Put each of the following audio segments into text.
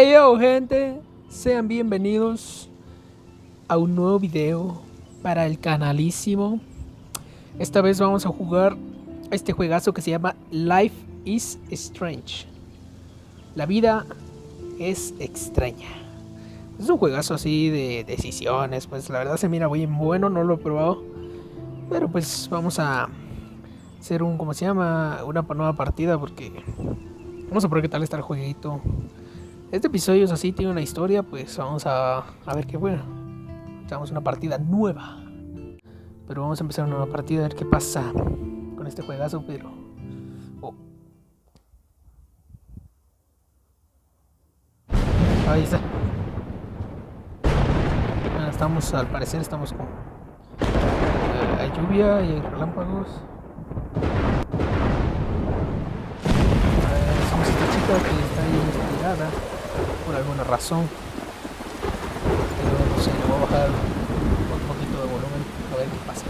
Hey yo gente, sean bienvenidos a un nuevo video para el canalísimo. Esta vez vamos a jugar este juegazo que se llama Life is Strange. La vida es extraña. Es un juegazo así de decisiones, pues la verdad se mira bien bueno, no lo he probado. Pero pues vamos a hacer un, ¿cómo se llama? Una nueva partida porque vamos a ver qué tal está el jueguito. Este episodio es así, tiene una historia, pues vamos a ver qué bueno. Estamos una partida nueva. Pero vamos a empezar una nueva partida a ver qué pasa con este juegazo, pero... Oh. Ahí está. Estamos, al parecer, estamos con... hay lluvia y hay relámpagos. Somos esta chica que está ahí inspirada por alguna razón. Pero no sé, le voy a bajar un poquito de volumen a ver qué pasa.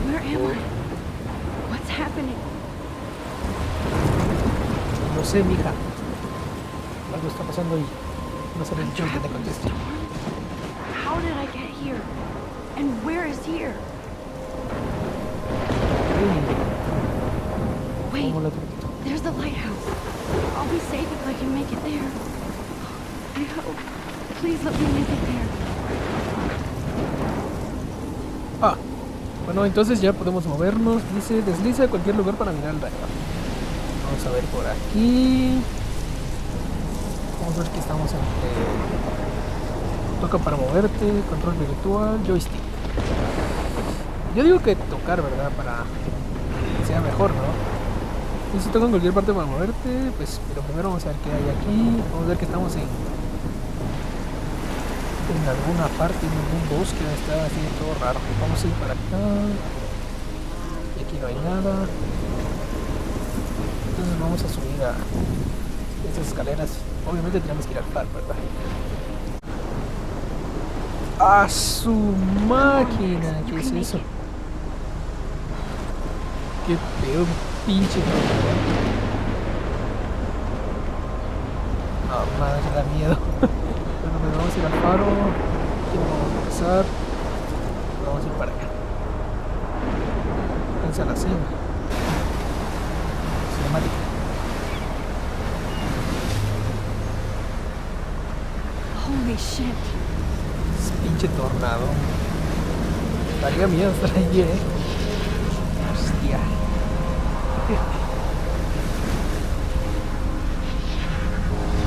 Where am I? What's happening? No sé, mija. Algo está pasando y no sé que te conteste. How did I get here? And where is here? Wait, there's the lighthouse. I'll be safe if I can make it there. I hope. Please let me make it there. Ah, bueno, entonces ya podemos movernos. Dice, desliza a cualquier lugar para mirar el radio. Vamos a ver por aquí. Vamos a ver que estamos en... toca para moverte, control virtual, joystick. Yo digo que tocar, ¿verdad? Para que sea mejor, ¿no? Y si toca en cualquier parte para moverte, pues, pero primero vamos a ver qué hay aquí. Vamos a ver que estamos en alguna parte, en algún bosque, está así todo raro. Vamos a ir para acá. Y aquí no hay nada. Entonces vamos a subir a estas escaleras. Obviamente tenemos que ir al par, ¿verdad? ¡A su máquina! ¿Qué es eso? ¡Qué feo, pinche! No, madre, da miedo. Bueno, pues vamos a ir al faro. Aquí no vamos a pasar. Vamos a ir para acá. Alcanza la cima. Cinemática. Holy shit. Es pinche tornado. Daría miedo estar allí, Hostia.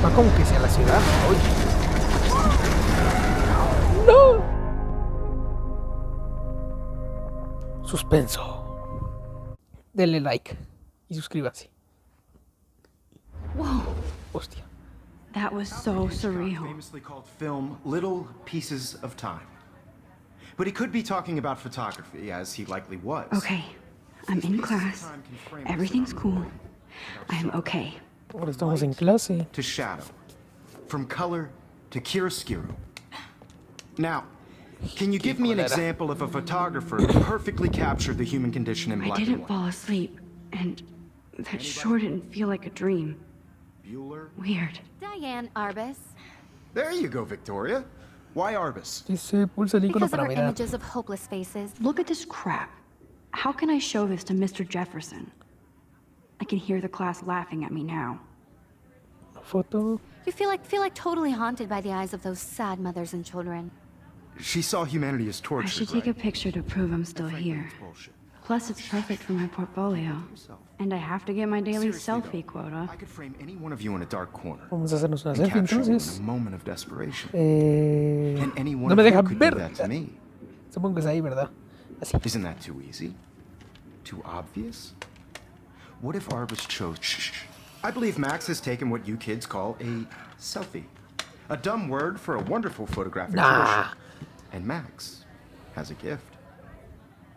Va como que hacia la ciudad. Oye. ¡No! Suspenso. Denle like y suscríbase. Whoa. Hostia. That was so surreal. Famously called film Little Pieces of Time. But he could be talking about photography, as he likely was. Okay, I'm in class. Everything's cool. I'm okay. Ahora estamos en clase. To shadow, from color to chiaroscuro. Now, can you give me an example of a photographer who perfectly captured the human condition in I black and didn't white? fall asleep, and that sure didn't feel like a dream. Bueller? Weird. Diane Arbus. There you go, Victoria. Why Arbus? Dice, pulsa el icono Because of para her mirar. images of hopeless faces. Look at this crap. How can I show this to Mr. Jefferson? I can hear the class laughing at me now. Foto. You feel like totally haunted by the eyes of those sad mothers and children. She saw humanity as I tortured, should take a right? picture to prove I'm still here. It's bullshit. Plus, it's perfect for my portfolio. And I have to get my daily Seriously, selfie quota. I could frame any one of you in a dark corner Vamos a hacernos una and selfie capture you in entonces. a moment of desperation. And any one no of me you deja could do ver. that to me. Supongo que es ahí, ¿verdad? Así. Isn't that too easy? Too obvious? What if Arbus chose... Shh. I believe Max has taken what you kids call a selfie. A dumb word for a wonderful photographic tradition. And Max has a gift.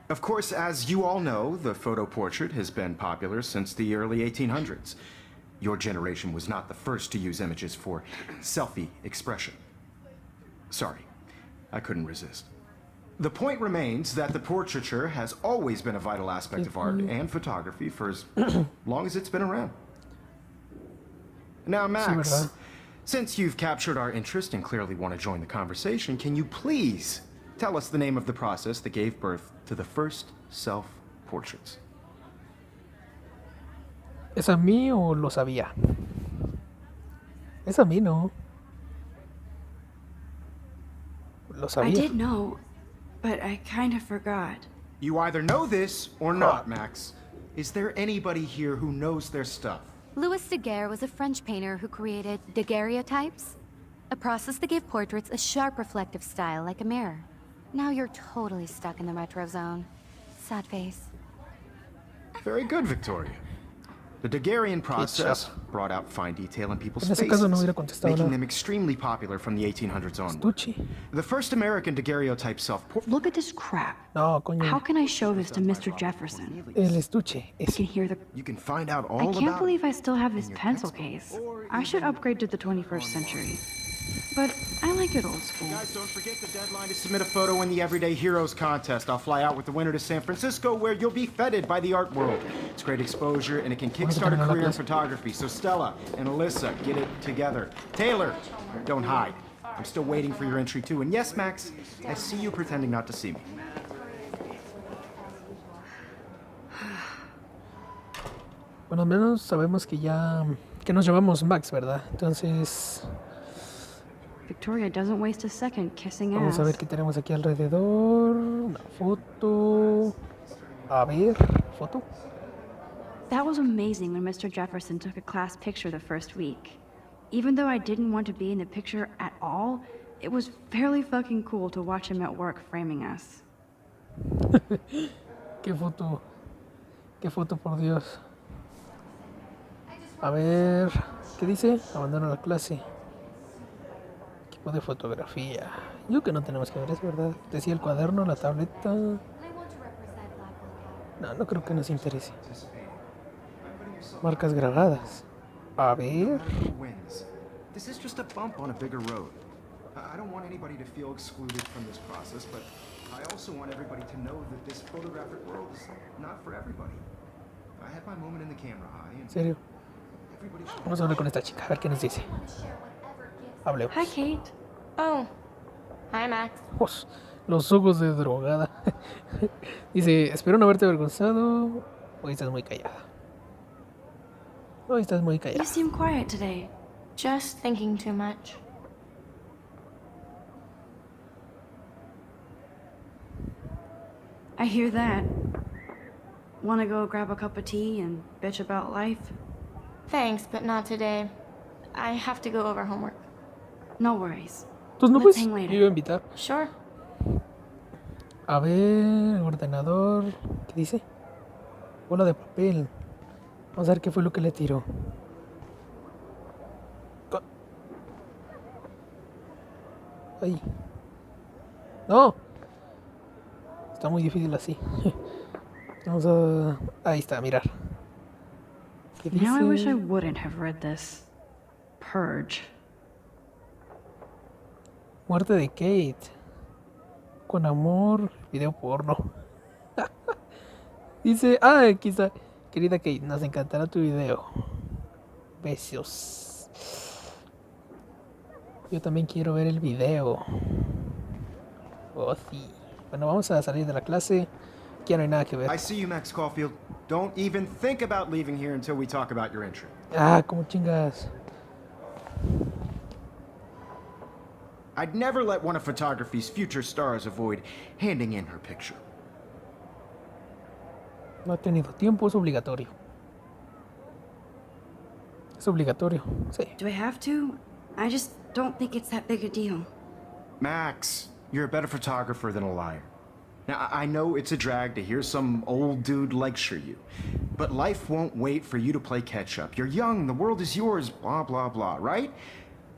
Of course, as you all know, the photo portrait has been popular since the early 1800s. Your generation was not the first to use images for selfie expression. Sorry, I couldn't resist. The point remains that the portraiture has always been a vital aspect of art and photography for as long as it's been around. Now, Max, ¿verdad? since you've captured our interest and clearly want to join the conversation, can you please tell us the name of the process that gave birth to the first self-portraits? ¿Es a mí o lo sabía? Es a mí, ¿no? Lo I sabía. did know, but I kind of forgot. You either know this or not, Max. Is there anybody here who knows their stuff? Louis Daguerre was a French painter who created daguerreotypes, a process that gave portraits a sharp reflective style like a mirror. Now you're totally stuck in the retro zone. Sad face. Very good, Victoria. The Daguerrean process brought out fine detail in people's En ese caso no faces, hubiera contestado making nada. them extremely popular from the 1800s onward. Estuche. The first American daguerreotype self-portrait. Look at this crap. No, coño. How can I show this to Mr. Jefferson? El estuche. I Es can hear the... You can find out all I about can't believe it. I still have this pencil case. I should upgrade to the 21st century. But I like it old school. Guys, don't forget the deadline to submit a photo in the Everyday Heroes contest. I'll fly out with the winner to San Francisco, where you'll be feted by the art world. It's great exposure, and it can kickstart a career in photography. So Stella and Alyssa, get it together. Taylor, don't hide. I'm still waiting for your entry too. And yes, Max, I see you pretending not to see me. Bueno, al menos sabemos que ya... Que nos llamamos Max, ¿verdad? Entonces... Victoria doesn't waste a second kissing Vamos ass. a ver qué tenemos aquí alrededor. Una foto. A ver, foto. That was amazing when Mr. Jefferson took a class picture the first week. Even though I didn't want to be in the picture at all, it was fairly fucking cool to watch him at work framing us. Qué foto. Qué foto, por Dios. A ver, ¿qué dice? Abandono la clase. Equipo de fotografía. Yo que no tenemos que ver eso, ¿verdad? Decía el cuaderno, la tableta. No, no creo que nos interese. Marcas grabadas. A ver. Wins. This is just a bump on a bigger road. I don't want anybody to feel excluded from this process, but I also want everybody to know that this photographic world is not for everybody. I had my moment in the camera eye, and ¿En serio? everybody should... Vamos a hablar con esta chica, a ver qué nos dice. Hablemos. Hi, Kate. Oh. Hi, Max. Ojos, los ojos de drogada. Dice, espero no haberte avergonzado. Hoy estás muy callada. Hoy estás muy You callada. seem quiet today. Just thinking too much. I hear that. Wanna go grab a cup of tea and bitch about life? Thanks, but not today. I have to go over homework. No worries. Entonces no, Let's pues, hang yo later. iba a invitar. Sure. A ver, ordenador. ¿Qué dice? Bola de papel. Vamos a ver qué fue lo que le tiró. Co- Ay. No. Está muy difícil así. Vamos a... Ahí está, mirar. ¿Qué dice? Now I wish I wouldn't have read this. Purge. Muerte de Kate. Con amor. Video porno. Dice... Ah, aquí está. Querida Kate, nos encantará tu video. Besos. Yo también quiero ver el video. Oh, sí. Bueno, vamos a salir de la clase. Ya no hay nada que ver. I see you, Max Caulfield. Don't even think about leaving here until we talk about your entry. Ah, como chingas. I'd never let one of photography's future stars avoid handing in her picture. No ha tenido tiempo, es obligatorio. Es obligatorio, sí. Do I have to? I just don't think it's that big a deal. Max, you're a better photographer than a liar. Now, I know it's a drag to hear some old dude lecture you, but life won't wait for you to play catch up. You're young, the world is yours, blah, blah, blah, right?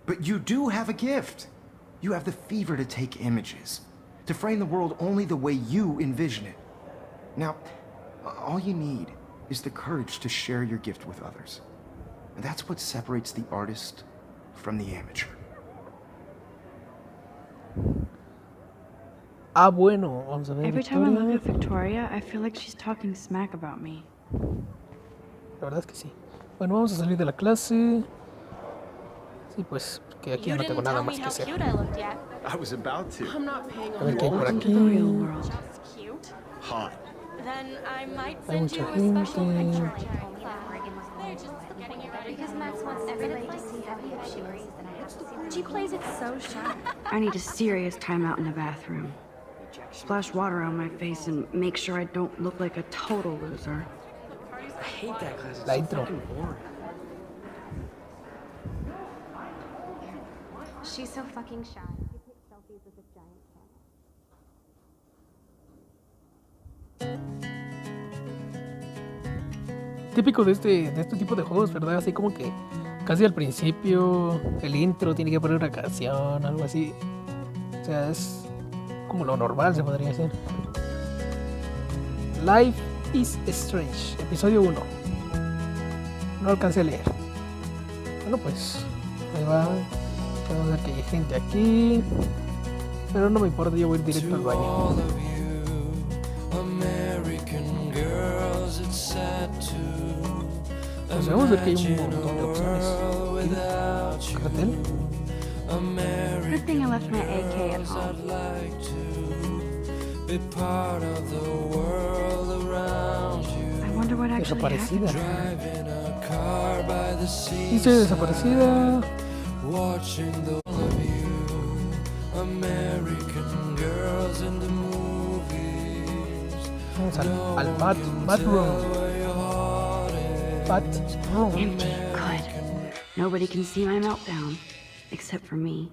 But you do have a gift. You have the fever to take images, to frame the world only the way you envision it. Now, all you need is the courage to share your gift with others. And that's what separates the artist from the amateur. Ah, bueno, vamos a ver. Every time I look Victoria. at Victoria, I feel like she's talking smack about me. La verdad es que sí. Bueno, vamos a salir de la clase. Sí, pues, porque aquí ya no tengo nada más que hacer. I was about to. I'm not paying A ver qué hay por Welcome to the real aquí. world. Just cute. Hot. Then I might Hay send mucha you a special gente. picture. They're just getting you ready. Because Max wants everybody to see how cute she is, and I have to see She plays it so shy. I need a serious timeout in the bathroom. Splash water on my face and make sure I don't look like a total loser. I hate that class. It's La so intro. fucking boring. She's so fucking shy. She takes selfies with this giant camera. Típico de este tipo de juegos, ¿verdad? Así como que casi al principio el intro tiene que poner una canción, algo así. O sea, es como lo normal, se podría decir. Life is Strange, episodio 1. No alcancé a leer. Bueno, pues ahí va. Vamos a ver que hay gente aquí. Pero no me importa, yo voy a ir directo al baño. Pues vamos a ver que hay un montón de opciones. Aquí, cartel. Good thing I left my AK at home. I wonder what actually Desaparecida. happened. Dice desaparecida. Vamos al bathroom. Bathroom. Empty. Good. Nobody can see my meltdown. Except for me.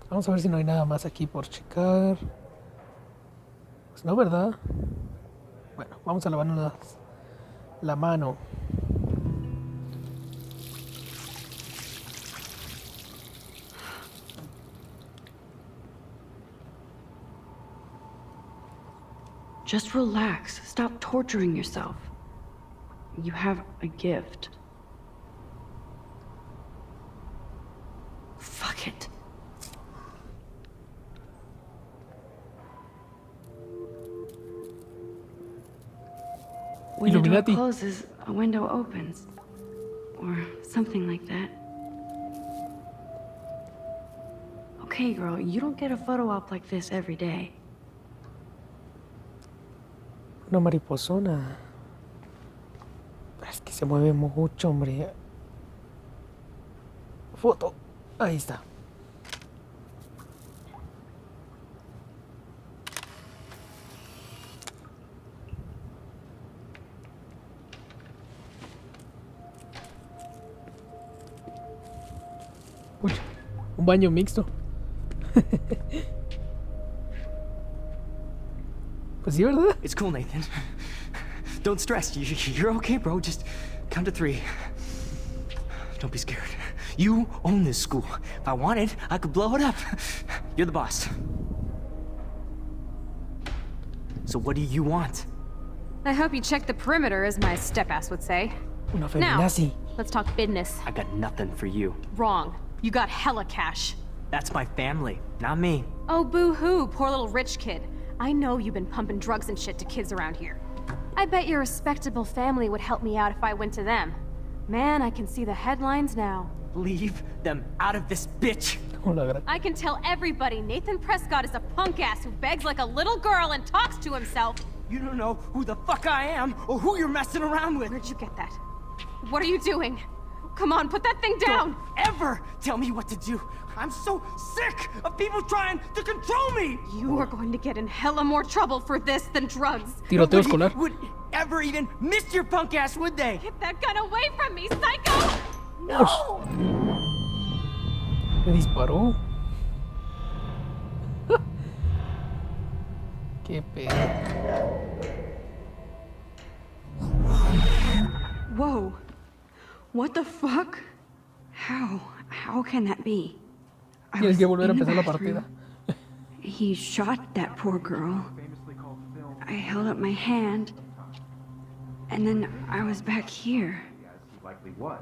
Vamos a ver si no hay nada más aquí por checar. Pues no, ¿verdad? Bueno, vamos a lavarnos la mano. Just relax. Stop torturing yourself. You have a gift. Fuck it. When the door Illuminati. closes, a window opens. Or something like that. Okay, girl, you don't get a photo op like this every day. Una mariposona. Es que se mueve mucho, hombre. Foto. Ahí está. Uy, un baño mixto. Pues sí, ¿verdad? It's cool, Nathan. Don't stress. You're okay, bro. Just count to 3. Don't be scared. You own this school. If I wanted, I could blow it up. You're the boss. So what do you want? I hope you check the perimeter, as my step-ass would say. Una Now, feminazi. let's talk business. I got nothing for you. Wrong. You got hella cash. That's my family, not me. Oh, boo-hoo, poor little rich kid. I know you've been pumping drugs and shit to kids around here. I bet your respectable family would help me out if I went to them. Man, I can see the headlines now. Leave them out of this, bitch. Hola, gra- I can tell everybody Nathan Prescott is a punk ass who begs like a little girl and talks to himself. You don't know who the fuck I am or who you're messing around with. Where'd you get that? What are you doing? Come on, put that thing down! Don't ever tell me what to do. I'm so sick of people trying to control me. You are going to get in hella more trouble for this than drugs. Tiroteo Nobody escolar. would ever even miss your punk ass, would they? Get that gun away from me, psycho! No! Me disparó. Qué pedo. Whoa. What the fuck? How can that be? I Tienes was que volver a in the empezar la bathroom. partida. He shot that poor girl. I held up my hand. And then I was back here. As he likely was.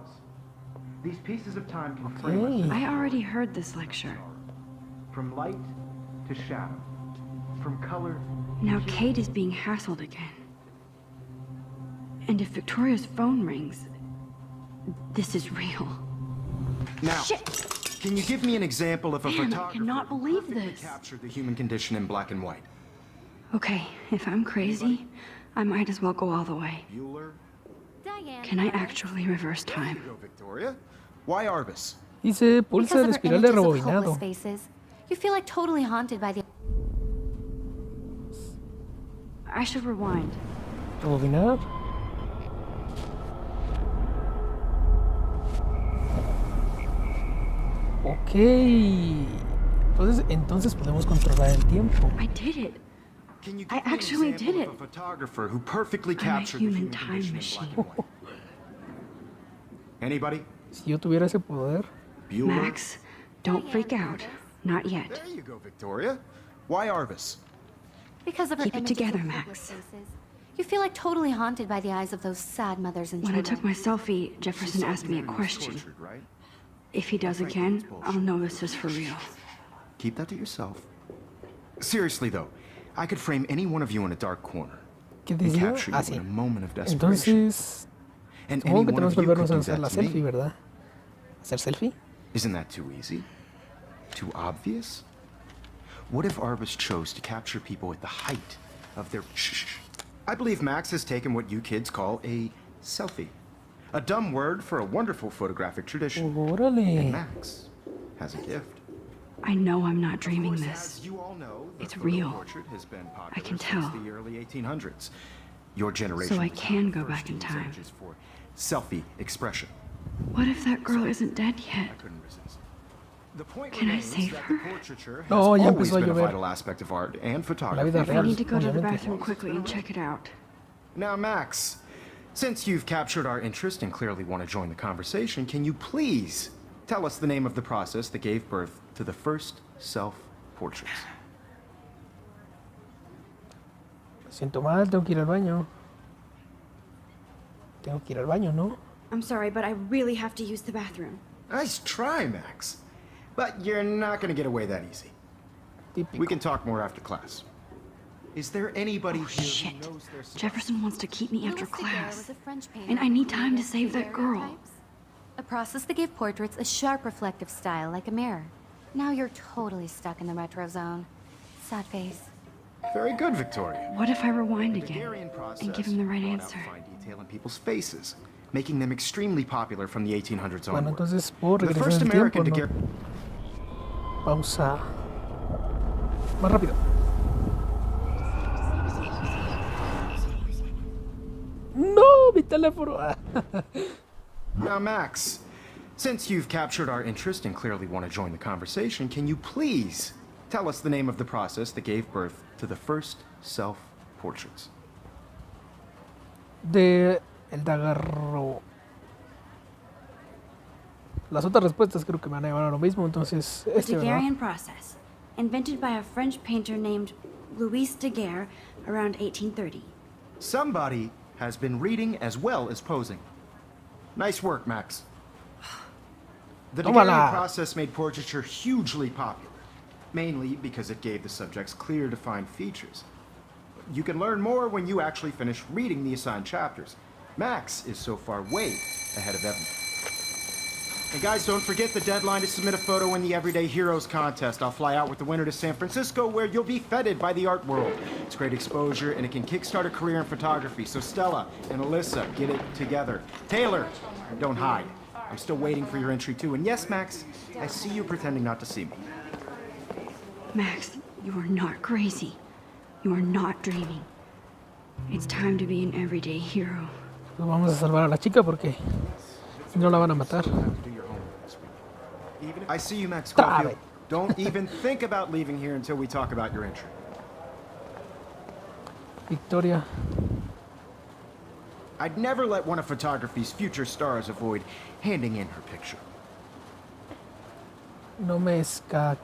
These pieces of time can Okay. I already heard this lecture. from light to shadow, from color. Now Kate is being hassled again. And if Victoria's phone rings, this is real. Now, Shit! can you give me an example of a Man, I photographer cannot who believe perfectly this. captured the human condition in black and white? Okay, if I'm crazy, I might as well go all the way. Bueller? Diane. Can I actually reverse There time? you go, Victoria. Why Arbus? Dice pulsa Because de of her espiral de images of hopeless rebobinado. faces, you feel like totally haunted by the... I should rewind. Rebobinar. Ok. Entonces podemos controlar el tiempo. I did it. Can you I give me an actually example did of it. a photographer who perfectly I'm a captured the human human time condition machine. in black and white? Anybody? Si yo tuviera ese poder. Bueller? Max, don't freak out. Not yet. There you go, Victoria. Why Arbus? Because of her Keep it images together, of Max. hopeless faces, you feel like totally haunted by the eyes of those sad mothers and When I children. took my selfie, Jefferson asked me a question. Tortured, right? If he does again, I'll know this is for real. Keep that to yourself. Seriously, though, I could frame any one of you in a dark corner ¿Qué and decía? capture Ah, you in sí. a moment of desperation. Entonces, And supongo any que one tenemos of que you could volvernos a do hacer la that to selfie, me. ¿verdad? ¿Hacer selfie? Isn't that too easy? Too obvious? What if Arbus chose to capture people at the height of their... Shh. I believe Max has taken what you kids call a selfie. A dumb word for a wonderful photographic tradition. Órale. Max has a gift. I know I'm not dreaming Of course, this. as you all know, the It's photo real. portrait has been popular I can since tell. the early 1800s. Your generation So I was can not go the first back in to use time. images for selfie expression. What if that girl isn't dead yet? I couldn't resist. The point Can I remains save that her? the portraiture has No, ya always empezó a been a llover. vital aspect of art and La photography. vida I real, need to go to the obviamente. bathroom quickly and check it out. Now, Max, since you've captured our interest and clearly want to join the conversation, can you please tell us the name of the process that gave birth to the first self-portraits? Me siento mal, tengo que ir al baño. Tengo que ir al baño, ¿no? I'm sorry, but I really have to use the bathroom. Nice try, Max. But you're not going to get away that easy. Típico. We can talk more after class. Is there anybody Oh, here shit. who knows their stuff? Jefferson wants to keep me after Louis Daguerre class. was a French painter And I need who time to created save that girl. daguerreotypes, a process that gave portraits a sharp reflective style like a mirror. Now you're totally stuck in the retro zone. Sad face. Very good, Victoria. What if I rewind The again Daguerrean process and give him the right brought out answer? fine detail in people's faces, making them extremely popular from the 1800s Bueno, onward. entonces puedo The regresar first en el tiempo, American ¿no? daguerre... Pausa. Más rápido. No, mi teléfono. Now, Max, since you've captured our interest and clearly want to join the conversation, can you please tell us the name of the process that gave birth to the first self-portraits? De el dagarro. Las otras respuestas creo que me van a llevar a lo mismo, entonces The este, ¿verdad? Daguerrean process, invented by a French painter named Louis Daguerre around 1830. Somebody has been reading as well as posing. Nice work, Max. The Tómala. Daguerrean process made portraiture hugely popular, mainly because it gave the subjects clear, defined features. You can learn more when you actually finish reading the assigned chapters. Max is so far way ahead of Evan. And guys, don't forget the deadline to submit a photo in the Everyday Heroes contest. I'll fly out with the winner to San Francisco, where you'll be feted by the art world. It's great exposure, and it can kickstart a career in photography. So Stella and Alyssa, get it together. Taylor, don't hide. I'm still waiting for your entry too. And yes, Max, I see you pretending not to see me. Max, you are not crazy. You are not dreaming. It's time to be an everyday hero. Pues vamos a salvar a la chica porque si no la van a matar. I see you, Max Stop Caulfield. it. Don't even think about leaving here until we talk about your entry. Victoria. I'd never let one of photography's future stars avoid handing in her picture. No me escaqueo.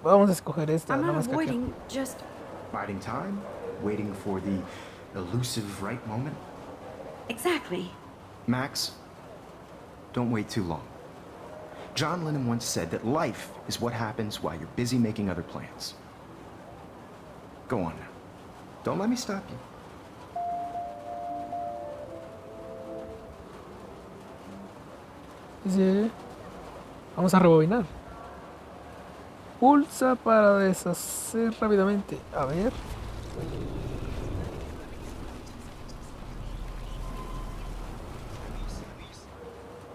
Vamos a escoger esta. I'm no me not escaqueo. avoiding, just... Biding time, waiting for the elusive right moment? Exactly. Max, don't wait too long. John Lennon once said that life is what happens while you're busy making other plans. Go on now. Don't let me stop you. Dice, vamos a rebobinar. Pulsa para deshacer rápidamente. A ver.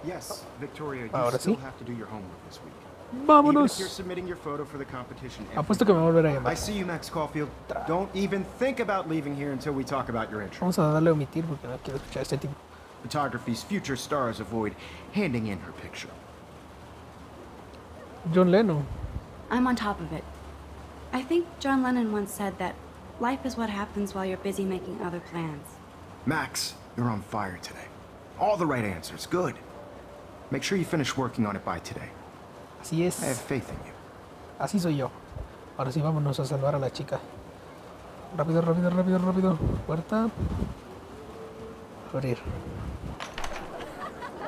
Yes, Victoria, you Ahora still sí. have to do your homework this week. Even if Vámonos. you're submitting your photo for the competition. Apuesto que me va a volver a I llamar. see you, Max Caulfield. Don't even think about leaving here until we talk about your entry. Vamos a darle a omitir porque no quiero escuchar a este tipo. Photography's future stars avoid handing in her picture. John Lennon. I'm on top of it. I think John Lennon once said that life is what happens while you're busy making other plans. Max, you're on fire today. All the right answers. Good. Make sure you finish working on it by today. Así es. I have faith in you. Así soy yo. Ahora sí, vámonos a salvar a la chica. Rápido, rápido, rápido, rápido. Puerta. Abrir.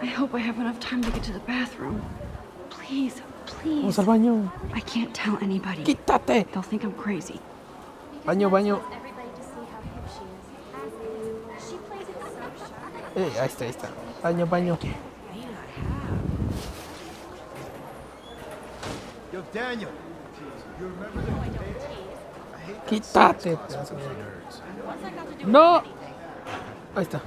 I hope I have enough time to get to the bathroom. Please, please. Vamos al baño. I can't tell anybody. ¡Quítate! They'll think I'm crazy. Baño, baño. Everybody to see how hip she is. As is. She plays it so sharp. Ahí está, ahí está. Baño, baño. Yo, Daniel. You remember that? ¡Quítate! pedazo de- ¡No! Ahí está.